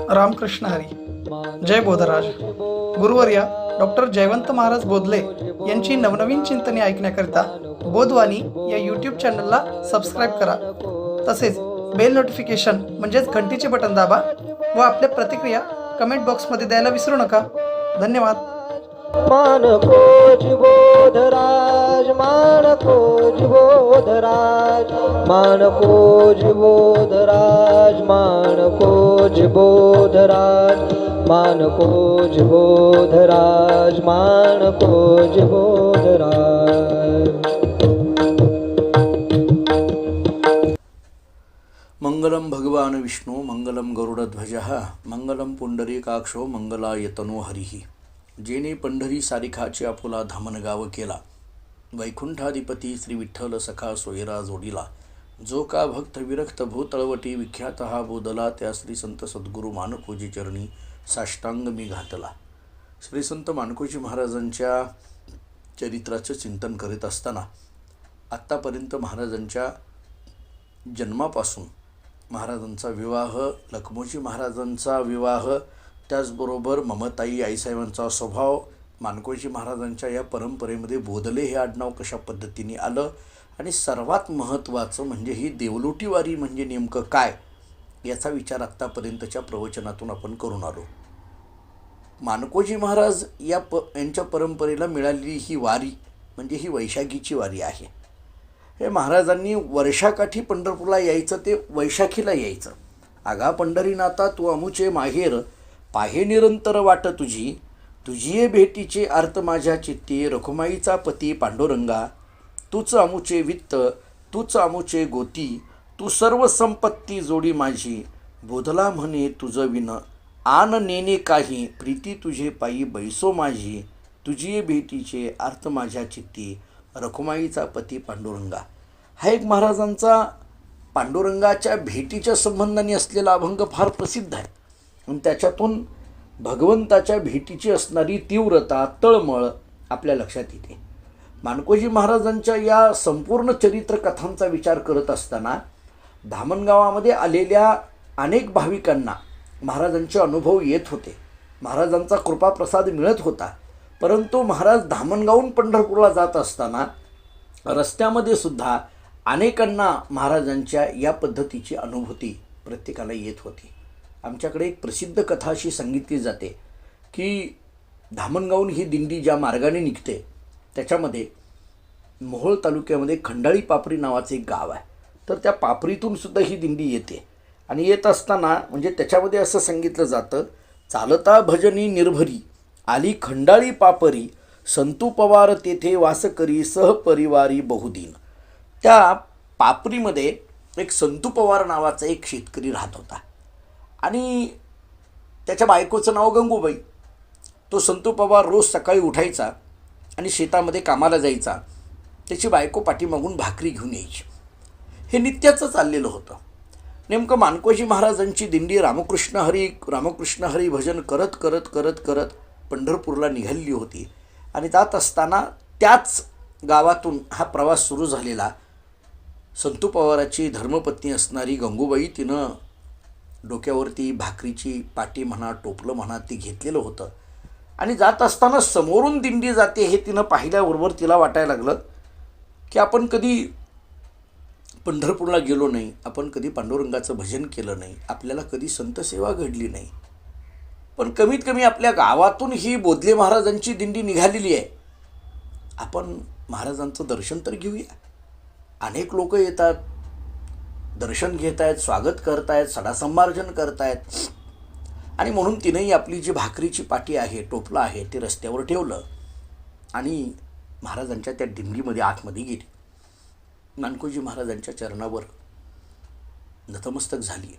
रामकृष्ण हरी. जय Bodhraj. गुरुवर्या doctor Jaywant Maharaj Bodhle यांची नवनवीन चिंतने ऐकण्याकरिता बोधवाणी या यूट्यूब चॅनलला सबस्क्राईब करा. तसेच बेल नोटिफिकेशन म्हणजेच घंटीचे बटन दाबा व आपल्या प्रतिक्रिया कमेंट बॉक्समध्ये द्यायला विसरू नका. धन्यवाद. मानको बोधराज, मानको बोधराज, मानको बोधराज, मानको बोधराज, मानको बोधराज, मानको बोधराज. मंगलम भगवान विष्णु, मंगलम गरुडध्वजः, मंगलम पुंडरीकाक्षो, मंगलायतनो हरिः. जेने पंढरी सारिखाचे आपुला धामनगाव केला, वैकुंठाधिपती श्री विठ्ठल सखा सोयरा जोडीला. जो का भक्त विरक्त भूतळवटी, विख्यात हा बोधला, त्या श्री संत सद्गुरू मानकोजी चरणी साष्टांग मी घातला. श्री संत मानकोजी महाराजांच्या चरित्राचं चिंतन करीत असताना आत्तापर्यंत महाराजांच्या जन्मापासून महाराजांचा विवाह, लखमोजी महाराजांचा विवाह, त्याचबरोबर ममताई आईसाहेबांचा स्वभाव, मानकोजी महाराजांच्या या परंपरेमध्ये बोधले हे आडनाव कशा पद्धतीने आलं, आणि सर्वात महत्त्वाचं म्हणजे ही देवलोटी वारी म्हणजे नेमकं काय, याचा विचार आत्तापर्यंतच्या प्रवचनातून आपण करून आलो. मानकोजी महाराज यांच्या परंपरेला मिळालेली ही वारी म्हणजे ही वैशाखीची वारी आहे. हे महाराजांनी वर्षाकाठी पंढरपूरला यायचं, ते वैशाखीला यायचं. आगा पंढरीनाथा तू अमुचे माहेर, पाहे निरंतर वाट तुझी, तुझी भेटीचे अर्थ माझ्या चित्ती, रखुमाईचा पती पांडुरंगा, तूच अमुचे वित्त, तूच अमुचे गोती, तू सर्व संपत्ती जोडी माझी, बोधला म्हणे तुझं विन, आन नेणे काही, प्रीती तुझे पायी बैसो माझी, तुझी भेटीचे अर्थ माझ्या चित्ती, रखुमाईचा पती पांडुरंगा. हा एक महाराजांचा पांडुरंगाच्या भेटीच्या संबंधाने असलेला अभंग फार प्रसिद्ध आहे. आणि त्याच्यातून भगवंताच्या भेटीची असणारी तीव्रता, तळमळ आपल्या लक्षात येते. मानकोजी महाराजांच्या या संपूर्ण चरित्र कथांचा विचार करत असताना धामणगावामध्ये आलेल्या अनेक भाविकांना महाराजांचे अनुभव येत होते, महाराजांचा कृपाप्रसाद मिळत होता. परंतु महाराज धामणगावून पंढरपूरला जात असताना रस्त्यामध्ये सुद्धा अनेकांना महाराजांच्या या पद्धतीची अनुभूती प्रत्येकाला येत होती. आमच्याकडे एक प्रसिद्ध कथा अशी सांगितली जाते की धामणगावून ही दिंडी ज्या मार्गाने निघते त्याच्यामध्ये मोहोळ तालुक्यामध्ये खंडाळी पापरी नावाचे एक गाव आहे. तर त्या पापरीतून सुद्धा ही दिंडी येते, आणि येत असताना म्हणजे त्याच्यामध्ये असं सांगितलं जातं, चालता भजनी निर्भरी आली खंडाळी पापरी, संतू पवार तेथे वास करी सहपरिवारी बहुदिन. त्या पापरीमध्ये एक संतू पवार नावाचा एक शेतकरी राहत होता, आणि त्याच्या बायकोचं नाव गंगूबाई. तो संतू पवार रोज सकाळी उठायचा आणि शेतामध्ये कामाला जायचा. त्याची बायको पाठीमागून भाकरी घेऊन यायची. हे नित्याचं चाललेलं होतं. नेमकं मानकोजी महाराजांची दिंडी रामकृष्ण हरी भजन करत करत करत करत पंढरपूरला निघालेली होती, आणि जात असताना त्याच गावातून हा प्रवास सुरू झालेला. संतू पवाराची धर्मपत्नी असणारी गंगूबाई, तिनं डोक्यावरती भाकरीची पाटी म्हणा, टोपलं म्हणा, ती घेतलेलं होतं, आणि जात असताना समोरून दिंडी जाते हे तिनं पाहिल्याबरोबर तिला वाटायला लागलं की आपण कधी पंढरपूरला गेलो नाही, आपण कधी पांडुरंगाचं भजन केलं नाही, आपल्याला कधी संतसेवा घडली नाही, पण कमीत कमी आपल्या गावातून ही बोधले महाराजांची दिंडी निघालेली आहे, आपण महाराजांचं दर्शन तर घेऊया. अनेक लोक येतात, दर्शन घेत आहेत, स्वागत करतायत, सडासंमार्जन करतायत. आणि म्हणून तिनेही आपली जी भाकरीची पाटी आहे, टोपलं आहे, ते रस्त्यावर ठेवलं आणि महाराजांच्या त्या दिंडीमध्ये आतमध्ये गेली. मानकोजी महाराजांच्या चरणावर नतमस्तक झाली.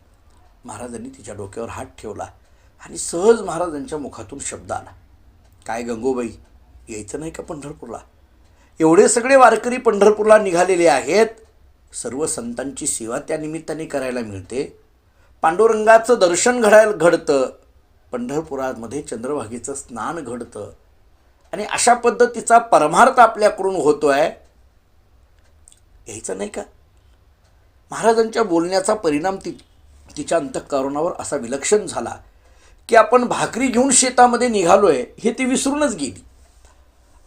महाराजांनी तिच्या डोक्यावर हात ठेवला आणि सहज महाराजांच्या मुखातून शब्द आला, काय गंगूबाई, यायचं नाही का पंढरपूरला? एवढे सगळे वारकरी पंढरपूरला निघालेले आहेत, सर्व संतांची सेवा त्या निमित्ताने करायला मिळते, पांडुरंगाचं दर्शन घडतं, पंढरपुरामध्ये चंद्रभागेचं स्नान घडतं, आणि अशा पद्धतीचा परमार्थ आपल्याकडून होतो आहे, यायचं नाही का? महाराजांच्या बोलण्याचा परिणाम तिच्या अंतःकरणावर असा विलक्षण झाला की आपण भाकरी घेऊन शेतामध्ये निघालोय हे ती विसरूनच गेली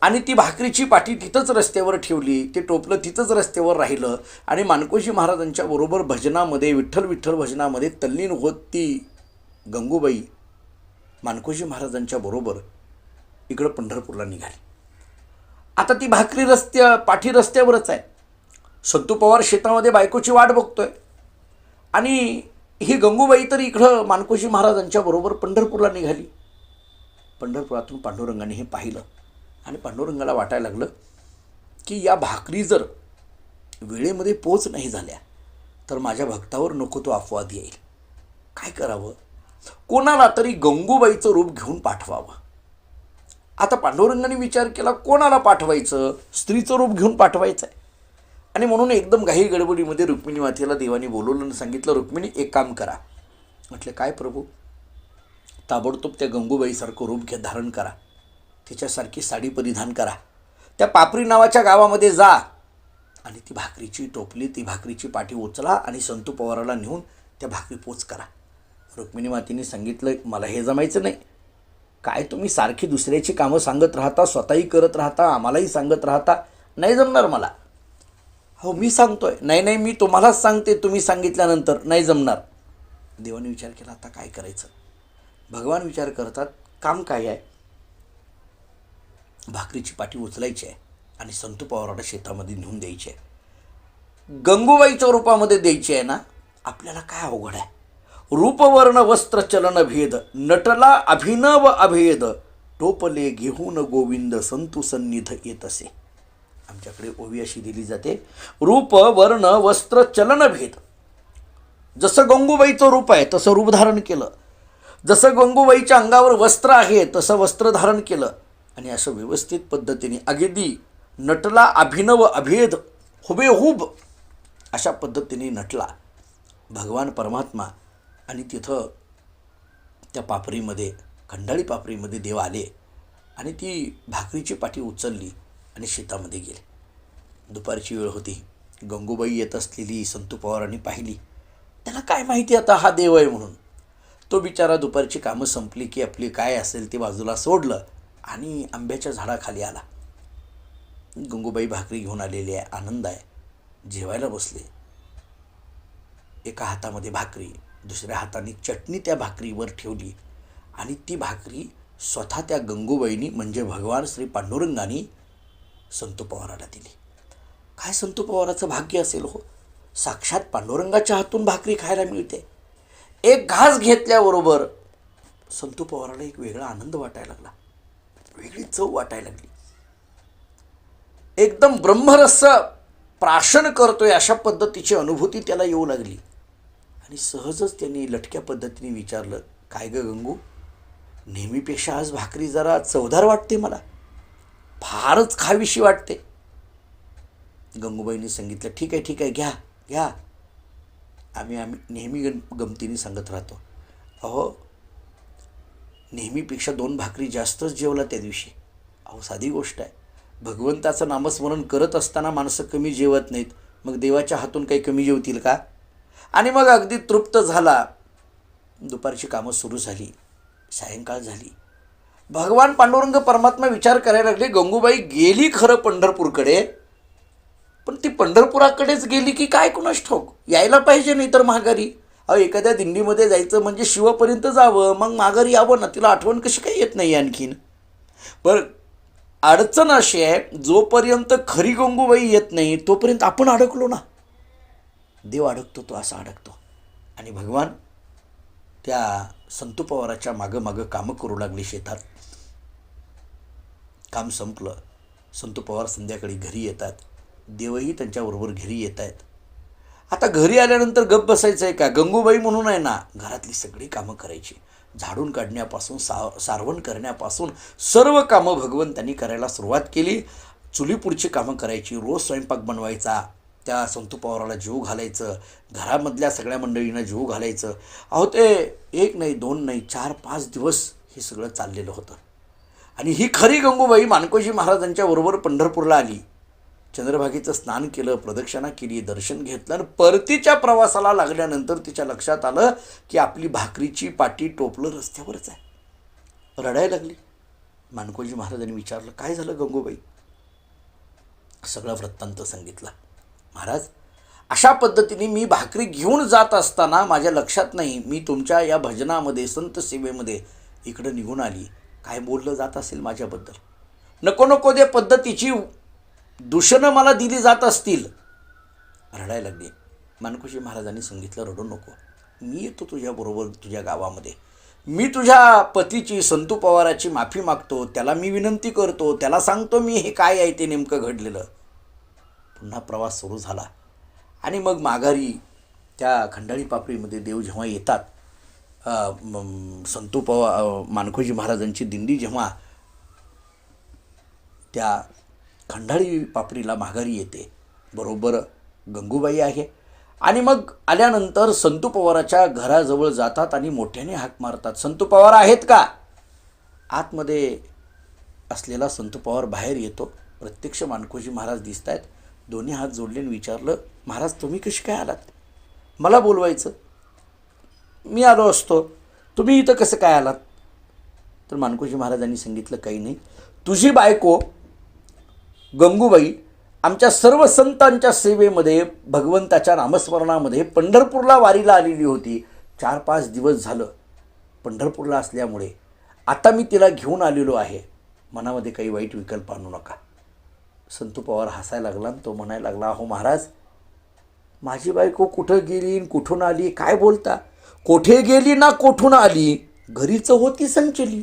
आणि ती भाकरीची पाटी तिथंच रस्त्यावर ठेवली, ते टोपलं तिथंच रस्त्यावर राहिलं आणि माणकोजी महाराजांच्या बरोबर भजनामध्ये, विठ्ठल विठ्ठल भजनामध्ये तल्लीन होत ती गंगूबाई माणकोजी महाराजांच्या बरोबर इकडं पंढरपूरला निघाली. आता ती भाकरी पाठी रस्त्यावरच आहे. संतू पवार शेतामध्ये बायकोची वाट बघतोय आणि ही गंगूबाई तर इकडं माणकोजी महाराजांच्या बरोबर पंढरपूरला निघाली. पंढरपुरातून पांडुरंगाने हे पाहिलं आणि पांडुरंगाला वाटायला लागलं की या भाकरी जर वेळेमध्ये पोच नाही झाल्या तर माझ्या भक्तावर नको तो अपवाद येईल. काय करावं? कोणाला तरी गंगूबाईचं रूप घेऊन पाठवावं. आता पांडुरंगाने विचार केला, कोणाला पाठवायचं? स्त्रीचं रूप घेऊन पाठवायचं आहे. आणि म्हणून एकदम घाई गडबडीमध्ये रुक्मिणी मातेला देवाने बोलवलं आणि सांगितलं, रुक्मिणी एक काम करा. म्हटलं काय प्रभू? ताबडतोब त्या गंगूबाईसारखं रूप धारण करा, तिच्यासारखी साडी परिधान करा, त्या पापरी नावाच्या गावामध्ये जा आणि ती भाकरीची टोपली, ती भाकरीची पाटी उचला आणि संतू पवाराला नेऊन त्या भाकरी पोच करा. रुक्मिणी मातेने सांगितलं, मला हे जमायचं नाही. काय तुम्ही सारखी दुसऱ्याची कामं सांगत राहता, स्वतःही करत राहता, आम्हालाही सांगत राहता, नाही जमणार मला. हो मी सांगतोय. नाही मी तुम्हालाच सांगते, तुम्ही सांगितल्यानंतर नाही जमणार. देवाने विचार केला, आता काय करायचं? भगवान विचार करतात, काम काय आहे? भाकरीची पाटी उचलायची आहे आणि संतू पवाराला शेतामध्ये नेऊन द्यायची आहे. गंगूबाईच्या रूपामध्ये द्यायची आहे ना. आपल्याला काय अवघड आहे? रूपवर्ण वस्त्र चलन भेद, नटला अभिनव अभेद, टोपले घेऊन गोविंद संतू सन्निध येत असे. आमच्याकडे ओवी अशी दिली जाते, रूप वर्ण वस्त्र चलन भेद. जसं गंगूबाईचं रूप आहे तसं रूप धारण केलं, जसं गंगूबाईच्या अंगावर वस्त्र आहे तसं वस्त्र धारण केलं आणि असं व्यवस्थित पद्धतीने अगदी नटला अभिनव अभेद, हुबेहूब अशा पद्धतीने नटला भगवान परमात्मा. आणि तिथं त्या पापरीमध्ये, खंडाळी पापरीमध्ये देव आले आणि ती भाकरीची पाटी उचलली आणि शेतामध्ये गेले. दुपारची वेळ होती. गंगूबाई येत असलेली संतू पवारांनी पाहिली. त्याला काय माहिती आता हा देव आहे म्हणून. तो बिचारा दुपारची कामं संपली की आपली काय असेल ते बाजूला सोडलं आणि आंब्याच्या झाडाखाली आला. गंगूबाई भाकरी घेऊन आलेली आहे, आनंद आहे. जेवायला बसले. एका हातामध्ये भाकरी, दुसऱ्या हाताने चटणी त्या भाकरीवर ठेवली आणि ती भाकरी स्वतः त्या गंगूबाईनी म्हणजे भगवान श्री पांडुरंगानी संतू पवाराला दिली. काय संतू पवाराचं भाग्य असेल हो, साक्षात पांडुरंगाच्या हातून भाकरी खायला मिळते. एक घास घेतल्याबरोबर संतू पवाराला एक वेगळा आनंद वाटायला लागला, वेगळी चव वाटायला लागली. एकदम ब्रह्मरस प्राशन करतोय अशा पद्धतीची अनुभूती त्याला येऊ लागली. आणि सहजच त्यांनी लटक्या पद्धतीने विचारलं, काय ग गंगू, नेहमीपेक्षा आज भाकरी जरा चवदार वाटते, मला फारच खावीशी वाटते. गंगूबाईंनी सांगितलं, ठीक आहे घ्या. आम्ही नेहमी गमतीने सांगत राहतो, अहो नेहमीपेक्षा 2 भाकरी जास्तच जेवला त्या दिवशी. अहो साधी गोष्ट आहे, भगवंताचं नामस्मरण करत असताना माणसं कमी जेवत नाहीत, मग देवाच्या हातून काही कमी जेवतील का? आणि मग अगदी तृप्त झाला. दुपारची कामं सुरू झाली, सायंकाळ झाली. भगवान पांडुरंग परमात्मा विचार करायला लागले, गंगूबाई गेली खरं पंढरपूरकडे, पण ती पंढरपुराकडेच गेली की काय कुणास ठाऊक. यायला पाहिजे नाही तर माघारी. अहो एखाद्या दिंडीमध्ये जायचं म्हणजे शिवापर्यंत जावं, मग माघारी यावं ना. तिला आठवण कशी काही येत नाही आणखीन. बरं अडचण अशी आहे, जोपर्यंत खरी गंगूबाई येत नाही तोपर्यंत आपण अडकलो ना. देव अडकतो तो असा अडकतो. आणि भगवान त्या संतू पवाराच्या मागं कामं करू लागली शेतात. काम संपलं. संतू पवार संध्याकाळी घरी येतात, देवही त्यांच्याबरोबर घरी येत आहेत. आता घरी आल्यानंतर गप्प बसायचं आहे का? गंगूबाई म्हणून आहे ना, घरातली सगळी कामं करायची. झाडून काढण्यापासून सारवण करण्यापासून सर्व कामं भगवंतांनी करायला सुरुवात केली. चुलीपुढची कामं करायची, रोज स्वयंपाक बनवायचा, त्या संतू पवाराला जीव घालायचं, घरामधल्या सगळ्या मंडळींना जीव घालायचं. अहो ते 1 नाही 2 नाही 4-5 दिवस हे सगळं चाललेलं होतं. आणि ही खरी गंगूबाई माणकोजी महाराजांच्या बरोबर पंढरपूरला आली. चंद्रभागेचं स्नान केलं, प्रदक्षिणा केली, दर्शन घेतलं आणि परतीच्या प्रवासाला लागल्यानंतर तिच्या लक्षात आलं की आपली भाकरीची पाटी टोपलं रस्त्यावरच आहे. रडायला लागली. मानकोजी महाराजांनी विचारलं, काय झालं गंगूबाई? सगळा वृत्तांत सांगितला. महाराज, अशा पद्धतीने मी भाकरी घेऊन जात असताना माझ्या लक्षात नाही, मी तुमच्या या भजनामध्ये, संत सेवेमध्ये इकडं निघून आली. काय बोललं जात असेल माझ्याबद्दल, नको नको दे पद्धतीची दूषणं मला दिली जात असतील. रडायला लागली. मानकोजी महाराजांनी सांगितलं, रडू नको, मी येतो तुझ्याबरोबर तुझ्या गावामध्ये. मी तुझ्या पतीची, संतू पवाराची माफी मागतो, त्याला मी विनंती करतो, त्याला सांगतो मी हे काय आहे ते नेमकं घडलेलं. पुन्हा प्रवास सुरू झाला आणि मग माघारी त्या खंडाळी पापडीमध्ये देव जेव्हा येतात, संतू मानकोजी महाराजांची दिंडी जेव्हा त्या खंडाळी पापडीला माघारी येते, बरोबर गंगूबाई आहे. आणि मग आल्यानंतर संतू पवाराच्या घराजवळ जातात आणि मोठ्याने हाक मारतात, संतू पवार आहेत का? आतमध्ये असलेला संतू पवार बाहेर येतो. प्रत्यक्ष मानकोजी महाराज दिसत आहेत. दोन्ही हात जोडलेने विचारलं, महाराज तुम्ही कशी काय आलात? मला बोलवायचं, मी आलो असतो, तुम्ही इथं कसं काय आलात? तर मानकोजी महाराजांनी सांगितलं, काही नाही, तुझी बायको गंगूबाई आमच्या सर्व संतांच्या सेवेमध्ये, भगवंताच्या नामस्मरणामध्ये पंढरपूरला वारीला आलेली होती. 4-5 दिवस झालं पंढरपूरला असल्यामुळे आता मी तिला घेऊन आलेलो आहे. मनामध्ये काही वाईट विकल्प आणू नका. संतू पवार हसायला लागला आणि तो म्हणायला लागला, अहो महाराज, माझी बायको कुठं गेली कुठून आली काय बोलता? कोठे गेली ना कोठून आली, घरीच होती संचली.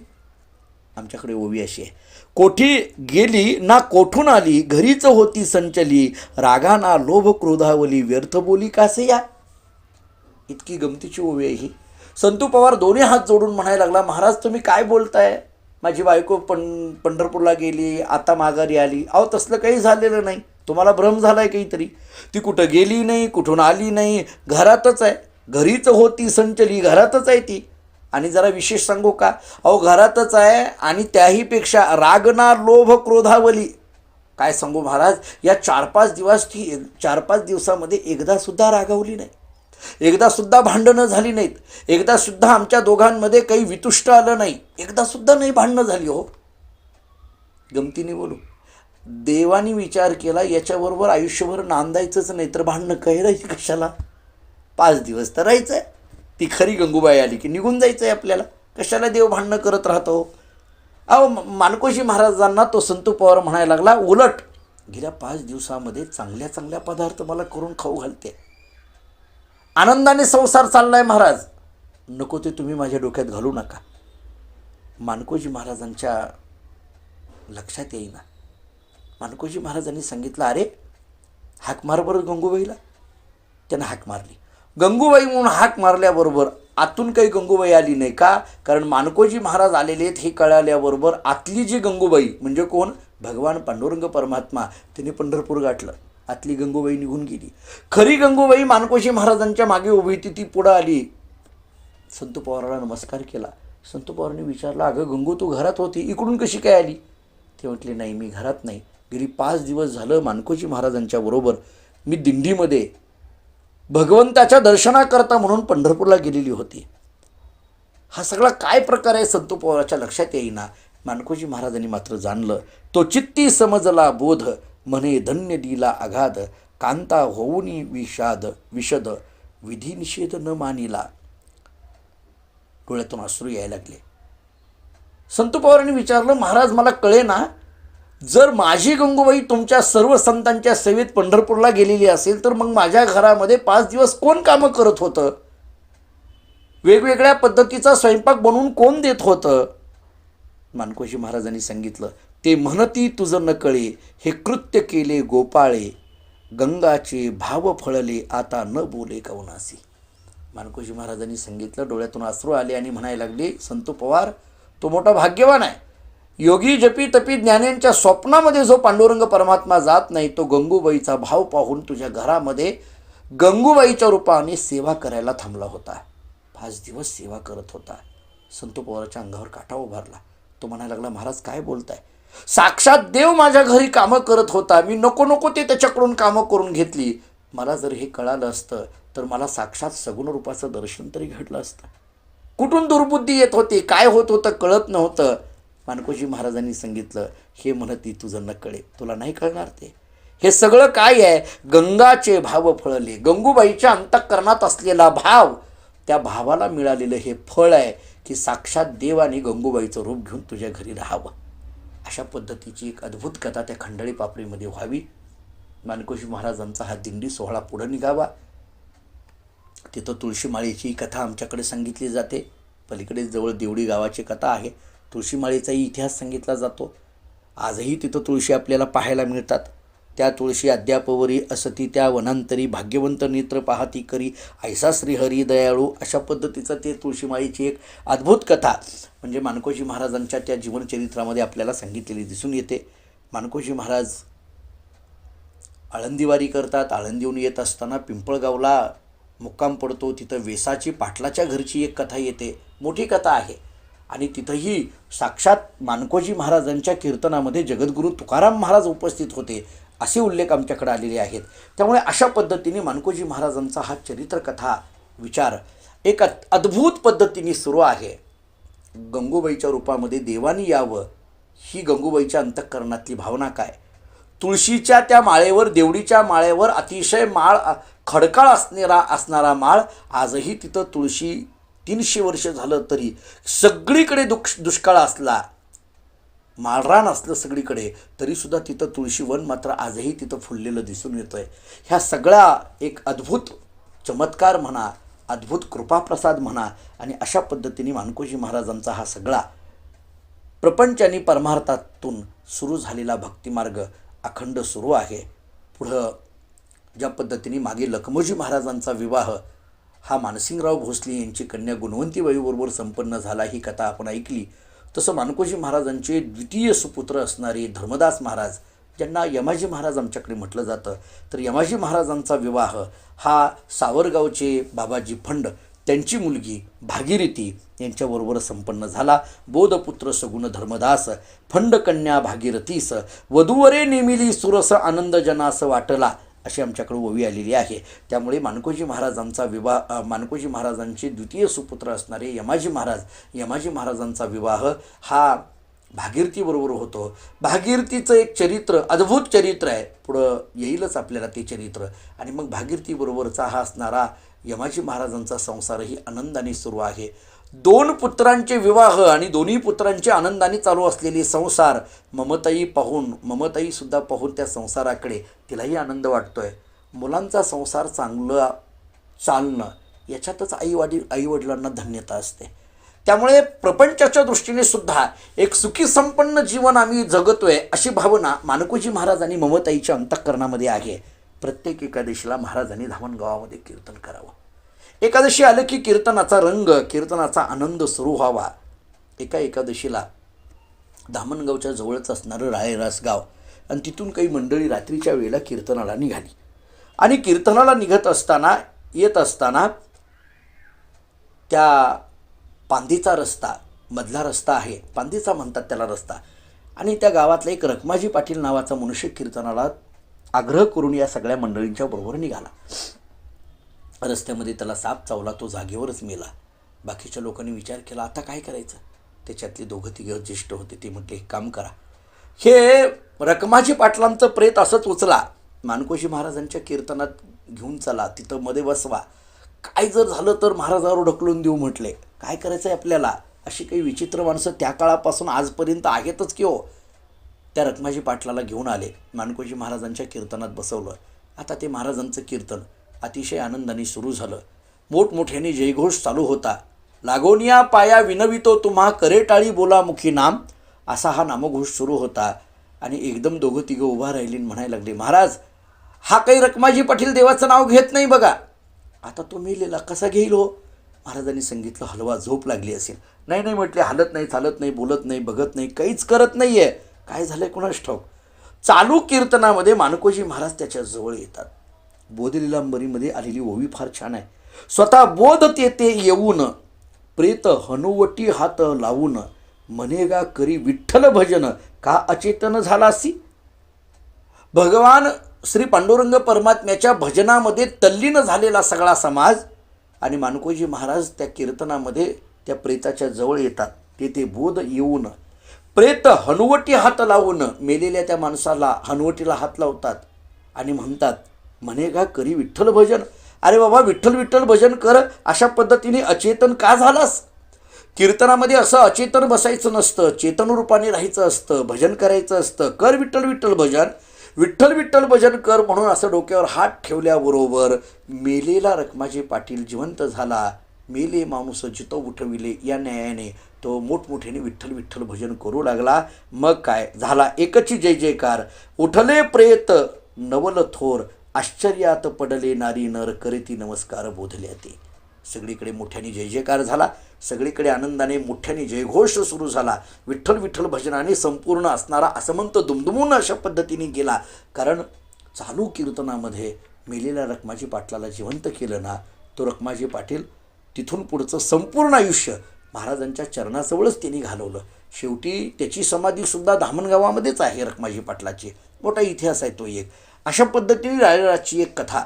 आमच्याकडे ओवी अशी आहे, कोठी गेली ना कोठून आली, घरीच होती संचली, रागाना लोभ क्रोधावली, व्यर्थ बोली कासे या. इतकी गमतीची ओवी आहे ही. संतू पवार दोन्ही हात जोडून म्हणायला लागला, महाराज तुम्ही काय बोलताय? माझी बायको पंढरपूरला गेली, आता माघारी आली. अहो तसलं काही झालेलं नाही, तुम्हाला भ्रम झाला आहे काहीतरी. ती कुठं गेली नाही, कुठून आली नाही, घरातच आहे. घरीच होती संचली, घरातच आहे ती. आणि जरा विशेष सांगू का, अहो घरातच आहे आणि त्याहीपेक्षा रागना लोभ क्रोधावली. काय सांगू महाराज, या 4-5 दिवसामध्ये एकदासुद्धा रागावली नाही, एकदासुद्धा भांडणं झाली नाहीत, एकदासुद्धा आमच्या दोघांमध्ये काही वितुष्ट आलं नाही, एकदासुद्धा नाही भांडणं झाली. हो गमतीने बोलू, देवानी विचार केला याच्याबरोबर आयुष्यभर नांदायचंच नाही तर भांडणं काही राहायची कशाला? 5 दिवस तर राहायचं आहे. ती खरी गंगूबाई आली की निघून जायचं आहे आपल्याला, कशाला देव भांडणं करत राहतो? अहो मानकोजी महाराजांना तो संतू पवार म्हणायला लागला, उलट गेल्या 5 दिवसामध्ये चांगल्या चांगल्या पदार्थ मला करून खाऊ घालते, आनंदाने संसार चाललाय महाराज, नको ते तुम्ही माझ्या डोक्यात घालू नका. मानकोजी महाराजांच्या लक्षात येईना. मानकोजी महाराजांनी सांगितलं, अरे हाक मार बरं गंगूबाईला. त्यानं हाक मारली. गंगूबाई म्हणून हाक मारल्याबरोबर आतून काही गंगूबाई आली नाही का? कारण मानकोजी महाराज आलेले आहेत हे कळाल्याबरोबर आतली जी गंगूबाई म्हणजे कोण? भगवान पांडुरंग परमात्मा, त्यांनी पंढरपूर गाठलं. आतली गंगूबाई निघून गेली. खरी गंगूबाई मानकोजी महाराजांच्या मागे उभी होती, ती पुढं आली. संतू पवाराला नमस्कार केला. संतू पवारांनी विचारलं, अगं गंगू तू घरात होती, इकडून कशी काय आली? ते म्हटले, नाही मी घरात नाही, गेली 5 दिवस झालं मानकोजी महाराजांच्या बरोबर मी दिंडीमध्ये भगवंताच्या दर्शनाकरता म्हणून पंढरपूरला गेलेली होती. हा सगळा काय प्रकार आहे संतू पवाराच्या लक्षात येईना. मानकोजी महाराजांनी मात्र जाणलं. तो चित्ती समजला बोध, म्हणे धन्य दिला अगाध, कांता होऊनी विशद, विधी निषेध न मानिला. डोळ्यातून अश्रू यायला लागले. संतू पवारांनी विचारलं, महाराज मला कळे ना, जर माझी गंगूबाई तुमच्या सर्व संतांच्या सेवेत पंढरपूरला गेलेली असेल तर मग माझ्या घरामध्ये 5 दिवस कोण कामं करत होतं? वेगवेगळ्या पद्धतीचा स्वयंपाक बनवून कोण देत होतं? मानकोजी महाराजांनी सांगितलं, ते म्हणती तुझं न कळे, हे कृत्य केले गोपाळे, गंगाचे भाव फळले, आता न बोले कवनासी. मानकोजी महाराजांनी सांगितलं, डोळ्यातून अश्रू आले आणि म्हणायला लागले, संतू पवार तो मोठा भाग्यवान आहे. योगी जपी तपी ज्ञान्यांच्या स्वप्नामध्ये जो पांडुरंग परमात्मा जात नाही, तो गंगूबाईचा भाव पाहून तुझ्या घरामध्ये गंगूबाईच्या रूपाने सेवा करायला थांबला होता. 5 दिवस सेवा करत होता. संतू पवाराच्या अंगावर काटा उभारला. तो म्हणायला लागला, महाराज काय बोलताय? साक्षात देव माझ्या घरी कामं करत होता, मी नको नको ते त्याच्याकडून कामं करून घेतली. मला जर हे कळालं असतं तर मला साक्षात सगुण रूपाचं दर्शन तरी घडलं असतं. कुठून दुर्बुद्धी येत होती, काय होत होतं कळत नव्हतं. मानकोजी महाराजांनी सांगितलं, हे म्हणती तुझं न कळे, तुला नाही कळणार ते. हे सगळं काय आहे? गंगाचे भाव फळले, गंगूबाईच्या अंतःकरणात असलेला भाव, त्या भावाला मिळालेलं हे फळ आहे की साक्षात देव आणि गंगूबाईचं रूप घेऊन तुझ्या घरी राहावं. अशा पद्धतीची एक अद्भुत कथा त्या खंडाळी पापडीमध्ये व्हावी. मानकोजी महाराजांचा हा दिंडी सोहळा पुढे निघावा. तिथं तुळशीमाळेची कथा आमच्याकडे सांगितली जाते. पलीकडे जवळ देवडी गावाची कथा आहे. तुळशीमाळेचाही इतिहास सांगितला जातो. आजही तिथं तुळशी आपल्याला पाहायला मिळतात. त्या तुळशी अद्यापवरी असती त्या वनांतरी, भाग्यवंत नेत्र पाहती करी, ऐसा श्रीहरी दयाळू. अशा पद्धतीचं ते तुळशीमाळेची एक अद्भुत कथा म्हणजे मानकोजी महाराजांच्या त्या जीवनचरित्रामध्ये आपल्याला सांगितलेली दिसून येते. मानकोजी महाराज आळंदीवारी करतात. आळंदीहून येत असताना पिंपळगावला मुक्काम पडतो. तिथं वेसाची पाटलाच्या घरची एक कथा येते, मोठी कथा आहे. आणि तिथंही साक्षात मानकोजी महाराजांच्या कीर्तनामध्ये जगद्गुरू तुकाराम महाराज उपस्थित होते असे उल्लेख आमच्याकडे आलेले आहेत. त्यामुळे अशा पद्धतीने मानकोजी महाराजांचा हा चरित्रकथा विचार एक अद्भुत पद्धतीने सुरू आहे. गंगूबाईच्या रूपामध्ये देवानी यावं ही गंगूबाईच्या अंतःकरणातली भावना काय. तुळशीच्या त्या माळेवर, देवडीच्या माळेवर अतिशय माळ खडकाळ असणारा माळ, आजही तिथं तुळशी 300 वर्ष झालं तरी सगळीकडे दुष्काळ असला, माळरान असलं सगळीकडे, तरीसुद्धा तिथं तुळशीवन मात्र आजही तिथं फुललेलं दिसून येतं आहे. ह्या सगळा एक अद्भुत चमत्कार म्हणा, अद्भुत कृपाप्रसाद म्हणा. आणि अशा पद्धतीने मानकोजी महाराजांचा हा सगळा प्रपंच आणि परमार्थातून सुरू झालेला भक्तिमार्ग अखंड सुरू आहे. पुढं ज्या पद्धतीने मागे लखमोजी महाराजांचा विवाह हा मानसिंगराव भोसले यांची कन्या गुणवंतीबाईबरोबर संपन्न झाला, ही कथा आपण ऐकली. तसं मानकोजी महाराजांचे द्वितीय सुपुत्र असणारे धर्मदास महाराज, ज्यांना यमाजी महाराज आमच्याकडे म्हटलं जातं, तर यमाजी महाराजांचा विवाह हा सावरगावचे बाबाजी फंड त्यांची मुलगी भागीरथी यांच्याबरोबर संपन्न झाला. बोधपुत्र सगुण धर्मदास, फंड कन्या भागीरथीस, वधूवरे नेमिली सुरस आनंद जनास वाटला, अशी आमच्याकडे ओवी आलेली आहे. त्यामुळे मानकोजी महाराजांचा विवाह, मानकोजी महाराजांचे द्वितीय सुपुत्र असणारे यमाजी महाराजांचा विवाह हा भागीरथीबरोबर होतो. भागीरथीचं एक चरित्र, अद्भुत चरित्र आहे, पुढं येईलच आपल्याला ते चरित्र. आणि मग भागीरथीबरोबरचा हा असणारा यमाजी महाराजांचा संसारही आनंदाने सुरू आहे. 2 पुत्रांचे विवाह आणि दोन्ही पुत्रांचे आनंदाने चालू असलेले संसार, ममताईसुद्धा पाहून त्या संसाराकडे तिलाही आनंद वाटतोय. मुलांचा संसार चांगला चालणं याच्यातच आईवडिलांना धन्यता असते. त्यामुळे प्रपंचाच्या दृष्टीने सुद्धा एक सुखी संपन्न जीवन आम्ही जगतोय अशी भावना मानकोजी महाराज आणि ममताईच्या अंतःकरणामध्ये आहे. प्रत्येक एकादशीला महाराजांनी धामणगावामध्ये कीर्तन करावं. एकादशी आलं की कीर्तनाचा रंग, कीर्तनाचा आनंद सुरू व्हावा. एका एकादशीला धामणगावच्या जवळच असणारं राळेरास गाव आणि तिथून काही मंडळी रात्रीच्या वेळेला कीर्तनाला निघाली. आणि कीर्तनाला येत असताना त्या पांदीचा रस्ता, मधला रस्ता आहे, पांदीचा म्हणतात त्याला रस्ता, आणि त्या गावातला एक रखमाजी पाटील नावाचा मनुष्य कीर्तनाला आग्रह करून या सगळ्या मंडळींच्या बरोबर निघाला. रस्त्यामध्ये त्याला साप चावला, तो जागेवरच मेला. बाकीच्या लोकांनी विचार केला आता काय करायचं. त्याच्यातले 2-3 ज्येष्ठ होते, ते म्हटले एक काम करा, हे रखमाजी पाटलांचं प्रेत असंच उचला, मानकोजी महाराजांच्या कीर्तनात घेऊन चला, तिथं मध्ये बसवा, काय जर झालं तर महाराजावर ढकलून देऊ म्हटले. काय करायचं आहे आपल्याला. अशी काही विचित्र माणसं त्या काळापासून आजपर्यंत आहेतच की हो. त्या रखमाजी पाटलाला घेऊन आले, मानकोजी महाराजांच्या कीर्तनात बसवलं. आता ते महाराजांचं कीर्तन अतिशय आनंदाने सुरू झालं. मोठमोठ्याने जयघोष चालू होता. लागोनिया पाया विनवितो तुम्हा, करे टाळी बोला मुखी नाम, असा हा नामघोष सुरू होता. आणि एकदम 2-3 उभा राहिली म्हणायला लागले, महाराज हा काही रखमाजी पाटील देवाचं नाव घेत नाही बघा. आता तो मेलेला कसा घेईल हो. महाराजांनी सांगितलं हलवा, झोप लागली असेल. नाही म्हटले, हालत नाही, चालत नाही, बोलत नाही, बघत नाही, काहीच करत नाही आहे. काय झालं आहे कोणास ठाऊक. चालू कीर्तनामध्ये मानकोजी महाराज त्याच्या जवळ येतात. बोधलीलांबरीमध्ये आलेली ओवी फार छान आहे. स्वतः बोध तेथे येऊन, प्रेत हनुवटी हात लावून, म्हणेगा करी विठ्ठल भजन, का अचेतन झालासी. भगवान श्री पांडुरंग परमात्म्याच्या भजनामध्ये तल्लीन झालेला सगळा समाज आणि मानकोजी महाराज त्या कीर्तनामध्ये त्या प्रेताच्या जवळ येतात. तेथे बोध येऊन प्रेत हनुवटी हात लावून मेलेल्या त्या माणसाला हनुवटीला हात लावतात आणि म्हणतात, म्हणेगा करी विठ्ठल भजन. अरे बाबा, विठ्ठल विठ्ठल भजन कर. अशा पद्धतीने अचेतन का झालास. कीर्तनामध्ये असं अचेतन बसायचं नसतं, चेतन रूपाने राहायचं असतं, भजन करायचं असतं. कर विठ्ठल विठ्ठल भजन, विठ्ठल विठ्ठल भजन कर म्हणून असं डोक्यावर हात ठेवल्याबरोबर मेलेला रखमाजी पाटील जिवंत झाला. मेले माणूस जितो उठविले या न्यायाने तो मोठमोठ्याने विठ्ठल विठ्ठल भजन करू लागला. मग काय झाला, एकची जय जयकार. उठले प्रेत नवल थोर, आश्चर्यात पडले नारी नर, करीती नमस्कार बोधल्या ते. सगळीकडे मोठ्याने जय जयकार झाला. सगळीकडे आनंदाने मोठ्याने जयघोष सुरू झाला. विठ्ठल विठ्ठल भजनाने संपूर्ण असणारा असमंत दुमदुमून अशा पद्धतीने गेला. कारण चालू कीर्तनामध्ये मेलेल्या रखमाजी पाटलाला जिवंत केलं ना, तो रखमाजी पाटील तिथून पुढचं संपूर्ण आयुष्य महाराजांच्या चरणाजवळच त्यांनी घालवलं. शेवटी त्याची समाधीसुद्धा धामणगावामध्येच आहे रखमाजी पाटलाची. मोठा इतिहास आहे तो एक. अशा पद्धतीने रायराची एक कथा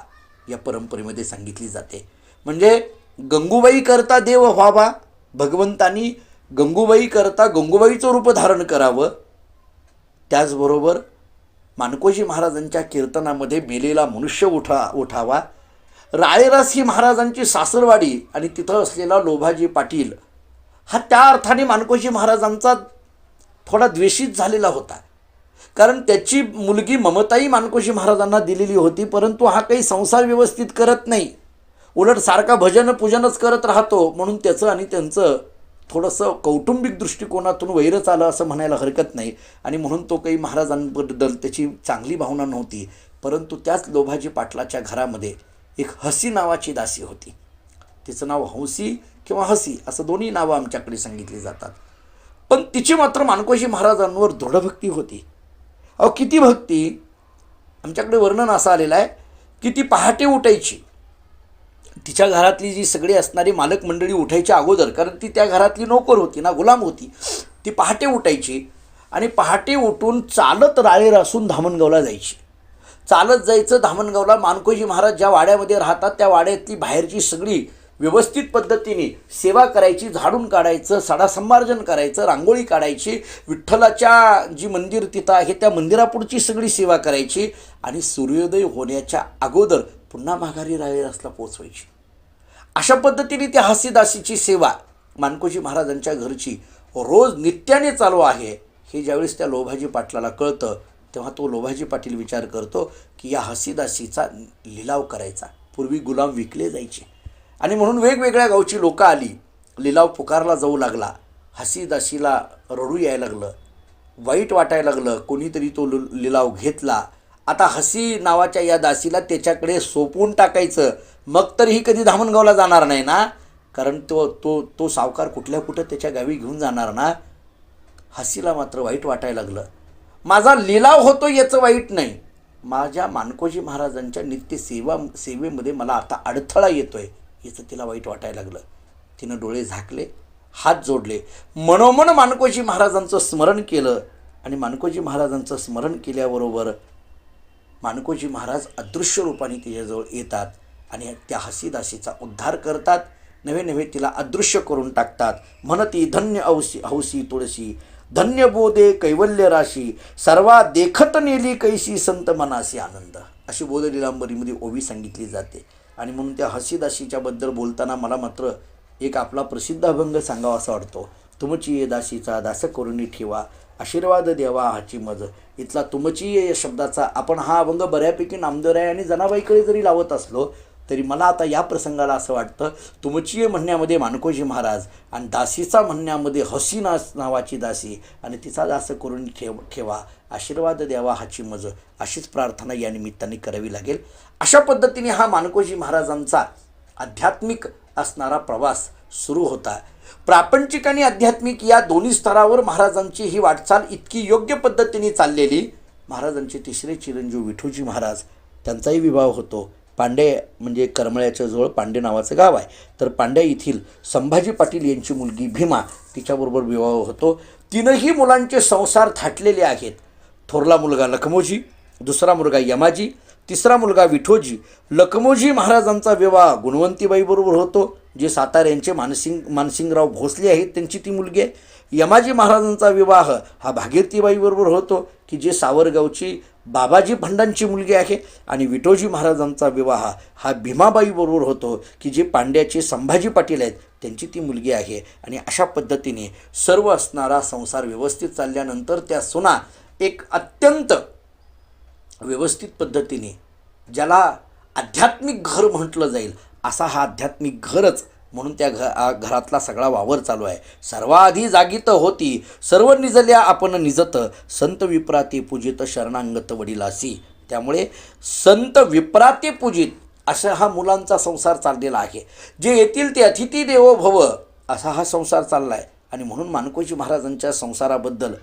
या परंपरेमध्ये सांगितली जाते. म्हणजे गंगूबाई करता देव व्हावा, भगवंतानी गंगूबाई करता गंगूबाईचं रूप धारण करावं. त्याचबरोबर मानकोजी महाराजांच्या कीर्तनामध्ये मेलेला मनुष्य उठावा. राळेरास ही महाराजांची सासरवाडी आणि तिथं असलेला लोभाजी पाटील हा त्या अर्थाने मानकोजी महाराजांचा थोडा द्वेषित झालेला होता. कारण त्याची मुलगी ममताई मानकोजी महाराजांना दिलेली होती, परंतु हा काही संसार व्यवस्थित करत नाही, उलट सारखा भजन पूजनच करत राहतो. म्हणून त्याचं आणि त्यांचं थोडंसं कौटुंबिक दृष्टिकोनातून वैरच आलं असं म्हणायला हरकत नाही. आणि म्हणून तो काही महाराजांबद्दल त्याची चांगली भावना नव्हती. परंतु त्याच लोभाजी पाटलाच्या घरामध्ये एक हसी नावाची दासी होती. तिचं नाव हंसी किंवा हसी असं दोन्ही नावं आमच्याकडे सांगितली जातात. पण तिची मात्र मानकोजी महाराजांवर दृढभक्ती होती. अहो किती भक्ती, आमच्याकडे वर्णन असं आलेलं आहे की ती पहाटे उठायची. तिच्या घरातली जी सगळी असणारी मालक मंडळी उठायच्या अगोदर, कारण ती त्या घरातली नोकर होती ना, गुलाम होती, ती पहाटे उठायची आणि पहाटे उठून चालत राळेरासून धामणगावला जायची. चालत जायचं धामणगावला. मानकोजी महाराज ज्या वाड्यामध्ये राहतात त्या वाड्यातली बाहेरची सगळी व्यवस्थित पद्धतीने सेवा करायची, झाडून काढायचं, सडासंमार्जन करायचं, रांगोळी काढायची, विठ्ठलाच्या जी मंदिर तिथं आहे त्या मंदिरापुढची सगळी सेवा करायची आणि सूर्योदय होण्याच्या अगोदर पुन्हा माघारी राळेरासला पोचवायची. अशा पद्धतीने त्या हसीदासीची सेवा मानकोजी महाराजांच्या घरची रोज नित्याने चालू आहे. हे ज्यावेळेस त्या लोभाजी पाटलाला कळतं तेव्हा तो लोभाजी पाटील विचार करतो की या हसीदासीचा लिलाव करायचा. पूर्वी गुलाम विकले जायचे आणि म्हणून वेगवेगळ्या गावची लोकं आली. लिलाव पुकारला जाऊ लागला. हसीदासीला रडू यायला लागलं, वाईट वाटायला लागलं. कोणीतरी तो लिलाव घेतला. आता हसी नावाच्या या दासीला त्याच्याकडे सोपवून टाकायचं. मग तर ही कधी धामणगावला जाणार नाही ना, कारण तो सावकार कुठं त्याच्या गावी घेऊन जाणार ना. हसीला मात्र वाईट वाटायला लागलं. माझा लिलाव होतो याचं वाईट नाही, माझ्या मानकोजी महाराजांच्या नित्य सेवेमध्ये मला आता अडथळा येतोय याचं तिला वाईट वाटायला लागलं. तिनं डोळे झाकले, हात जोडले, मनोमन मानकोजी महाराजांचं स्मरण केलं आणि मानकोजी महाराजांचं स्मरण केल्याबरोबर मानकोजी महाराज अदृश्य रूपाने तिच्याजवळ येतात आणि त्या हसीदासीचा उद्धार करतात. नवे नवे तिला अदृश्य करून टाकतात. म्हणती धन्य हौसी तुळशी, धन्य बोधे कैवल्य राशी, सर्वा देखत नेली कैसी संत मनासी आनंद, अशी बोधलीलांबरीमध्ये ओवी सांगितली जाते. आणि म्हणून त्या हसीदासीच्या बद्दल बोलताना मला मात्र एक आपला प्रसिद्ध अभंग सांगावा असा वाटतो. तुमची ये दासीचा दास करुणी ठेवा, आशीर्वाद द्यावा हाची मज. इथला तुमची ये या शब्दाचा आपण हा अभंग बऱ्यापैकी नामदेवराय आणि जनाबाईकडे जरी लावत असलो तरी मला आता या प्रसंगाला असं वाटतं, तुमची ये म्हणण्यामध्ये मानकोजी महाराज आणि दासीचा म्हणण्यामध्ये हसी नावाची दासी आणि तिचा दास करून ठेवा, आशीर्वाद द्यावा हाची मज, अशीच प्रार्थना या निमित्ताने करावी लागेल. अशा पद्धतीने हा मानकोजी महाराजांचा आध्यात्मिक असणारा प्रवास सुरू होता. प्रापंचिक आणि आध्यात्मिक या दोन्ही स्तरावर महाराजांची ही वाटचाल इतकी योग्य पद्धतीने चाललेली. महाराजांचे तिसरे चिरंजीव विठोजी महाराज, त्यांचाही विवाह होतो. पांडे म्हणजे करमळ्याच्या जवळ पांडे नावाचं गाव आहे. तर पांड्या येथील संभाजी पाटील यांची मुलगी भीमा, तिच्याबरोबर विवाह होतो. तीनही मुलांचे संसार थाटलेले आहेत. थोरला मुलगा लखमोजी, दुसरा मुलगा यमाजी, तिसरा मुलगा विठोजी. लखमोजी महाराजांचा विवाह गुणवंतीबाईबरोबर होतो, जे साताऱ्यांचे मानसिंगराव भोसले आहेत त्यांची ती मुलगी आहे. यमाजी महाराजांचा विवाह हा भागीरथीबाईबरोबर होतो, की जे सावरगावची बाबाजी फंडांची मुलगी आहे. आणि विठोजी महाराजांचा विवाह हा भीमाबाईबरोबर होतो, की जे पांड्याचे संभाजी पाटील आहेत त्यांची ती मुलगी आहे. आणि अशा पद्धतीने सर्व असणारा संसार व्यवस्थित चालल्यानंतर त्या सुना एक अत्यंत व्यवस्थित पद्धतीने, ज्याला आध्यात्मिक घर म्हटलं जाईल असा हा आध्यात्मिक घरच म्हणून त्या घरातला सगळा वावर चालू आहे. सर्वाधी जागीत होती सर्व निजल्या आपण निजत, संत विप्राते पूजित शरणांगत वडिलासी. त्यामुळे संत विप्राते पूजित असा हा मुलांचा संसार चाललेला आहे. जे येतील ते अतिथी देवो भव असा हा संसार चालला आहे. आणि म्हणून मानकोजी महाराजांच्या संसाराबद्दल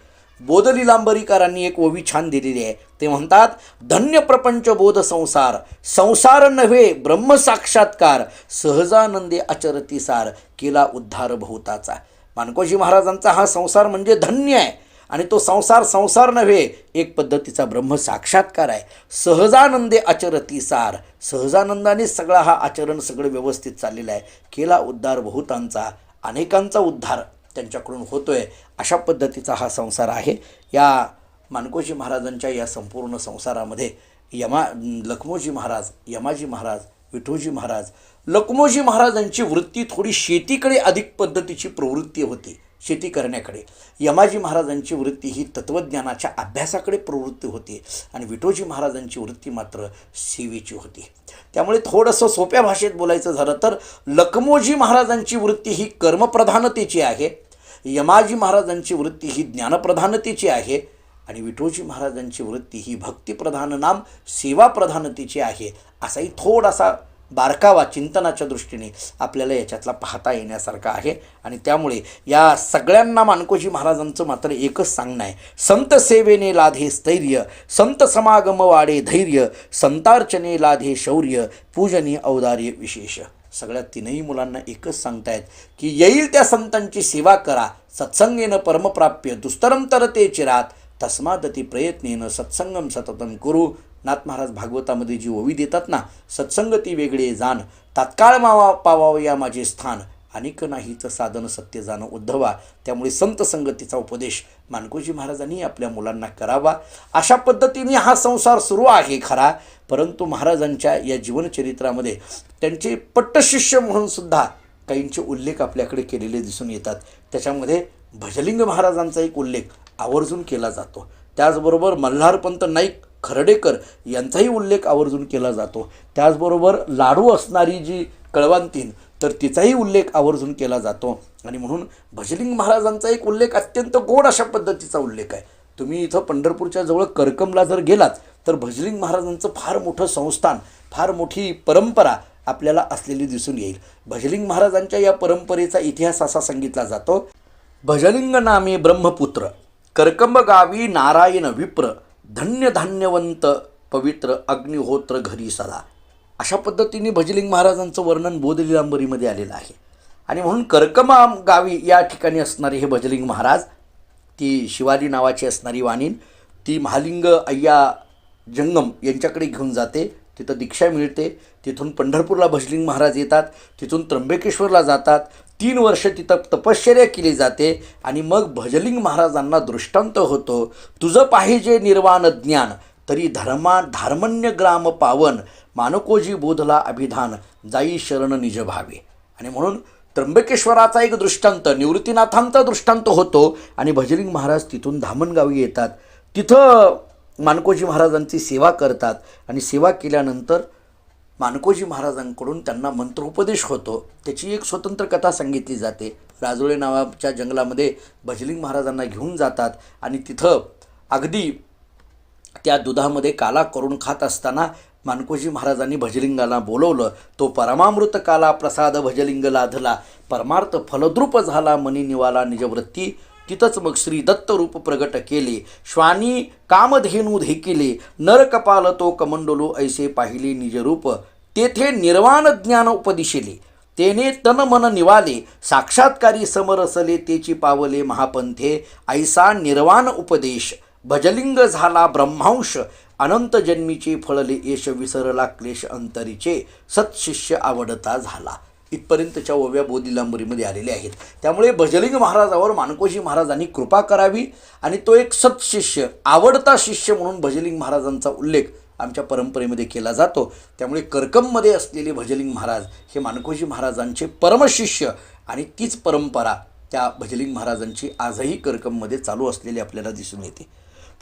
बोधलीलांबरीकारांनी एक ओवी छान दिलेली आहे. ते म्हणतात, धन्य प्रपंच बोध संसार, संसार नव्हे ब्रह्मसाक्षात्कार, सहजानंदे आचरती सार, केला उद्धार बहुताचा. मानकोजी महाराजांचा हा संसार म्हणजे धन्य आहे. आणि तो संसार नव्हे, एक पद्धतीचा ब्रह्मसाक्षात्कार आहे. सहजानंदे आचरती सार, सहजानंदाने सगळा हा आचरण सगळं व्यवस्थित चाललेलं आहे. केला उद्धार बहुतांचा, अनेकांचा उद्धार त्यांच्याकडून होतोय. अशा पद्धतीचा हा संसार आहे. या मानकोजी महाराजांच्या या संपूर्ण संसारामध्ये लखमोजी महाराज, यमाजी महाराज, विठोजी महाराज. लखमोजी महाराजांची वृत्ती थोडी शेतीकडे अधिक पद्धतीची प्रवृत्ती होती, शेती करण्याकडे. यमाजी महाराजांची वृत्ती ही तत्त्वज्ञानाच्या अभ्यासाकडे प्रवृत्ती होती. आणि विठोजी महाराजांची वृत्ती मात्र सेवेची होती. त्यामुळे थोडंसं सोप्या भाषेत बोलायचं झालं तर लखमोजी महाराजांची वृत्ती ही कर्मप्रधानतेची आहे, यमाजी महाराजांची वृत्ती ही ज्ञानप्रधानतेची आहे, आणि विठोजी महाराजांची वृत्ती ही भक्तिप्रधान नाम सेवाप्रधानतेची आहे. असाही थोडासा बारकावा चिंतनाच्या दृष्टीने आपल्याला याच्यातला पाहता येण्यासारखा आहे. आणि त्यामुळे या सगळ्यांना मानकोजी महाराजांचं मात्र एकच सांगणं आहे, संत सेवेने लाधे स्थैर्य, संत समागम वाढे धैर्य, संतार्चने लाधे शौर्य, पूजनी औदार्य विशेष. सगळ्या तीनही मुलांना एकच सांगतायत की येईल त्या संतांची सेवा करा, सत्संगेनं परमप्राप्य दुस्तरम तरते चिरात, तस्मादती प्रयत्नेनं सत्संगम सततम कुरु. नाथ महाराज भागवतामध्ये जी ओवी देतात ना, सत्संगती वेगळे जाण, तात्काळ पावाव या माझे स्थान, अनेक नाहीचं साधन सत्य जाणं उद्धवा. त्यामुळे संत संगतीचा उपदेश मानकोजी महाराजांनी आपल्या मुलांना करावा. अशा पद्धतीने हा संसार सुरू आहे खरा, परंतु महाराजांच्या या जीवनचरित्रामध्ये त्यांचे पट्टशिष्य म्हणून सुद्धा काहींचे उल्लेख आपल्याकडे केलेले दिसून येतात. त्याच्यामध्ये भजलिंग महाराजांचा एक उल्लेख आवर्जून केला जातो. त्याचबरोबर मल्हारपंत नाईक खर्डेकर यांचाही उल्लेख आवर्जून केला जातो. त्याचबरोबर लाडू असणारी जी कळवंतीन, तर तिचाही उल्लेख आवर्जून केला जातो. आणि म्हणून भजलिंग महाराजांचा एक उल्लेख अत्यंत गोड अशा पद्धतीचा उल्लेख आहे. तुम्ही इथं पंढरपूरच्या जवळ करकमला जर गेलात तर भजलिंग महाराजांचं फार मोठं संस्थान, फार मोठी परंपरा आपल्याला असलेली दिसून येईल. भजलिंग महाराजांच्या या परंपरेचा इतिहास असा सांगितला जातो, भजलिंग नामे ब्रह्मपुत्र, करकंब गावी नारायण विप्र, धन्य धान्यवंत पवित्र अग्निहोत्र घरी सदा. अशा पद्धतीने भजलिंग महाराजांचं वर्णन बोधलीलांबरीमध्ये आलेलं आहे. आणि म्हणून करकंबा गावी या ठिकाणी असणारे हे भजलिंग महाराज, ती शिवाली नावाची असणारी वाणीन, ती महालिंग अय्या जंगम यांच्याकडे घेऊन जाते. तिथं दीक्षा मिळते. तिथून पंढरपूरला भजलिंग महाराज येतात. तिथून त्र्यंबकेश्वरला जातात. 3 वर्ष तिथं तपश्चर्या केली जाते. आणि मग भजलिंग महाराजांना दृष्टांत होतो, तुझं पाहिजे निर्वाण ज्ञान, तरी धार्मण्य ग्राम पावन, मानकोजी बोधला अभिधान, जाई शरण निज भावे. आणि म्हणून त्र्यंबकेश्वराचा एक दृष्टांत, निवृत्तीनाथांचा दृष्टांत होतो. आणि भजलिंग महाराज तिथून धामणगावी येतात. तिथं मानकोजी महाराजांची सेवा करतात. आणि सेवा केल्यानंतर मानकोजी महाराजांकडून त्यांना मंत्रोपदेश होतो. त्याची एक स्वतंत्र कथा सांगितली जाते. राजुळे नावाच्या जंगलामध्ये भजलिंग महाराजांना घेऊन जातात. आणि तिथं अगदी त्या दुधामध्ये काला करून खात असताना मानकोजी महाराजांनी भजलिंगाला बोलवलं. तो परमामृत काला प्रसाद भजलिंग लाधला, परमार्थ फलद्रूप झाला मनी निवाला निजवृत्ती. तिथंच मग श्री दत्त रूप प्रगट केले, श्वानी कामधेनू धेकिले, नर कपाल तो कमंडलू ऐसे पाहिले निजरूप, तेथे निर्वाण ज्ञान उपदिशिले, तेने तन मन निवाले, साक्षात्कारी समरसले तेची पावले महापंथे, ऐसा निर्वाण उपदेश भजलिंग झाला ब्रह्मांश, अनंत जन्मीचे फळले यश विसरला क्लेश अंतरीचे, सत्शिष्य आवडता झाला. इथपर्यंतच्या ओव्या बोधिलांबरीमध्ये आलेल्या आहेत. त्यामुळे भजलिंग महाराजावर माणकोजी महाराजांनी कृपा करावी आणि तो एक सत्शिष्य आवडता शिष्य म्हणून भजलिंग महाराजांचा उल्लेख आमच्या परंपरेमध्ये केला जातो. त्यामुळे करकममध्ये असलेले भजलिंग महाराज हे माणकोजी महाराजांचे परमशिष्य आणि तीच परंपरा त्या भजलिंग महाराजांची आजही करकममध्ये चालू असलेली आपल्याला दिसून येते.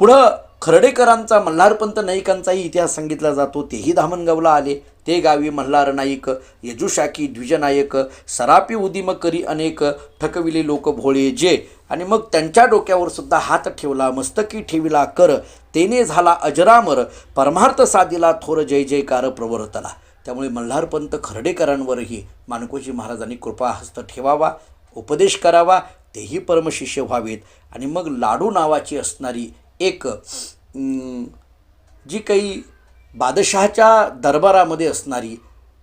पुढं खर्डेकरांचा मल्हारपंत नाईकांचाही इतिहास सांगितला जातो. तेही धामणगावला आले. ते गावी मल्हार नाईक, यजुशाखी द्विजनायक, सरापी उदिम करी अनेक, ठकविले लोक भोळे जे. आणि मग त्यांच्या डोक्यावर सुद्धा हात ठेवला, मस्तकी ठेविला कर, तेने झाला अजरामर, परमार्थ साधिला थोर जय जयकार प्रवर्तला. त्यामुळे मल्हारपंत खर्डेकरांवरही माणकोजी महाराजांनी कृपाहस्त ठेवावा, उपदेश करावा, तेही परमशिष्य व्हावेत. आणि मग लाडू नावाची असणारी एक जी काही बादशहाच्या दरबारामध्ये असणारी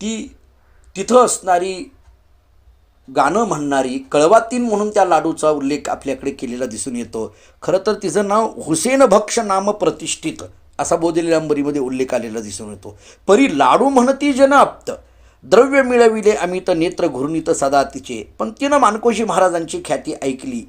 तिथं असणारी गाणं म्हणणारी कळवातीन म्हणून त्या लाडूचा उल्लेख आपल्याकडे केलेला दिसून येतो. खरं तर तिचं नाव हुसेन भक्ष नाम प्रतिष्ठित असा बोधिलीलांबरीमध्ये उल्लेख आलेला दिसून येतो. परी लाडू म्हणती जन आप्त, द्रव्य मिळविले अमित नेत्र घुरनीत सदा तिचे. पण तिनं माणकोजी महाराजांची ख्याती ऐकली.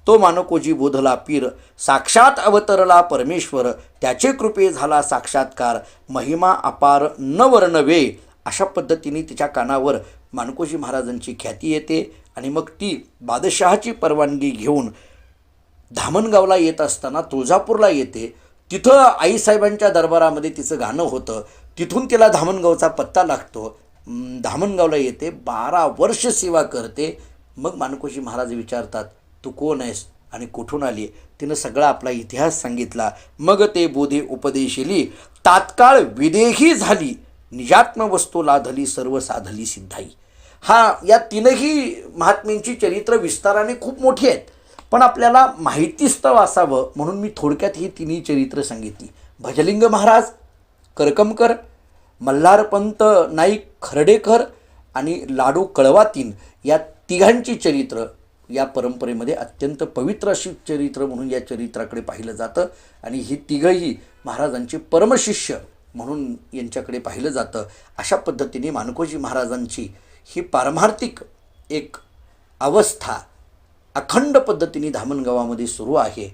तो मानकोजी बोधला पीर, साक्षात अवतरला परमेश्वर, त्याचे कृपे झाला साक्षात्कार, महिमा अपार न वर्णवे. अशा पद्धतीने तिच्या कानावर माणकोजी महाराजांची ख्याती येते. आणि मग ती बादशहाची परवानगी घेऊन धामणगावला येत असताना तुळजापूरला येते. तिथं आईसाहेबांच्या दरबारामध्ये तिचं गाणं होतं. तिथून तिला धामणगावचा पत्ता लागतो. धामणगावला येते, 12 वर्ष सेवा करते. मग माणकोजी महाराज विचारतात, तू कोण आहेस आणि कुठून आली? तिनं सगळा आपला इतिहास सांगितला. मग ते बोधे उपदेशिली, तात्काळ विदेही झाली, निजात्म वस्तू लाधली, सर्व साधली सिद्धाई. या तीनही महात्म्यांची चरित्र विस्ताराने खूप मोठी आहेत, पण आपल्याला माहितीस्तव असावं म्हणून मी थोडक्यात ही तिन्ही चरित्र सांगितली. भजलिंग महाराज, करकमकर, मल्हारपंत नाईक खर्डेकर आणि लाडू कळवातीन या तिघांची चरित्र या परंपरेमध्ये अत्यंत पवित्र अशी चरित्र म्हणून या चरित्राकडे पाहिलं जातं. आणि ही तिघही महाराजांचे परमशिष्य म्हणून यांच्याकडे पाहिलं जातं. अशा पद्धतीने माणकोजी महाराजांची ही पारमार्थिक एक अवस्था अखंड पद्धतीने धामणगावामध्ये सुरू आहे.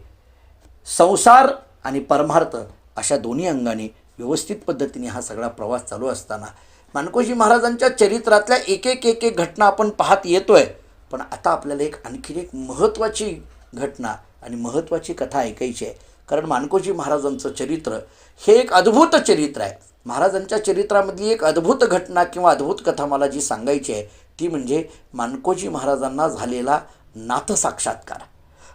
संसार आणि परमार्थ अशा दोन्ही अंगाने व्यवस्थित पद्धतीने हा सगळा प्रवास चालू असताना माणकोजी महाराजांच्या चरित्रातल्या एक एक घटना आपण पाहत येतोय. पण आता आपल्याला आणखीन एक महत्त्वाची घटना आणि महत्त्वाची कथा ऐकायची आहे. कारण माणकोजी महाराजांचं चरित्र हे एक अद्भुत चरित्र आहे. महाराजांच्या चरित्रामधली एक अद्भुत घटना किंवा अद्भुत कथा मला जी सांगायची आहे ती म्हणजे माणकोजी महाराजांना झालेला नाथ साक्षात्कार.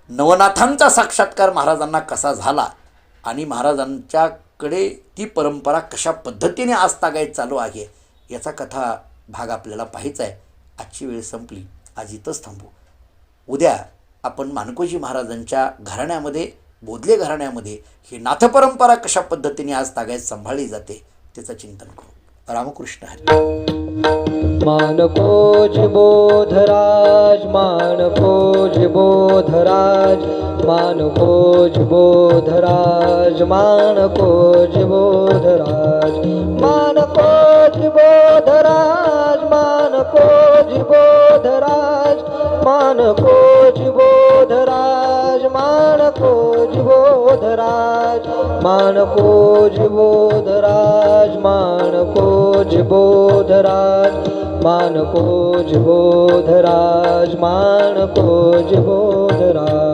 नवनाथांचा साक्षात्कार महाराजांना कसा झाला आणि महाराजांच्याकडे ती परंपरा कशा पद्धतीने आजतागायत चालू आहे याचा कथा भाग आपल्याला पाहायचा आहे. आजची वेळ संपली, आज इथंच थांबू. उद्या आपण माणकोजी महाराजांच्या घराण्यामध्ये, बोधले घराण्यामध्ये ही नाथपरंपरा कशा पद्धतीने आज तागायत सांभाळली जाते त्याचं चिंतन करू. रामकृष्ण हरी. मानकोज बोधराज, मानकोज बोधराज, मानकोज बोधराज, मानकोज बोधराज, मानकोज बोधराज, मानकोज बोधराज, मानकोज बोधराज, मानकोज बोधराज, मानकोज बोधराज, मानकोज बोधराज, मानकोज बोधराज, मानकोज बोधराज.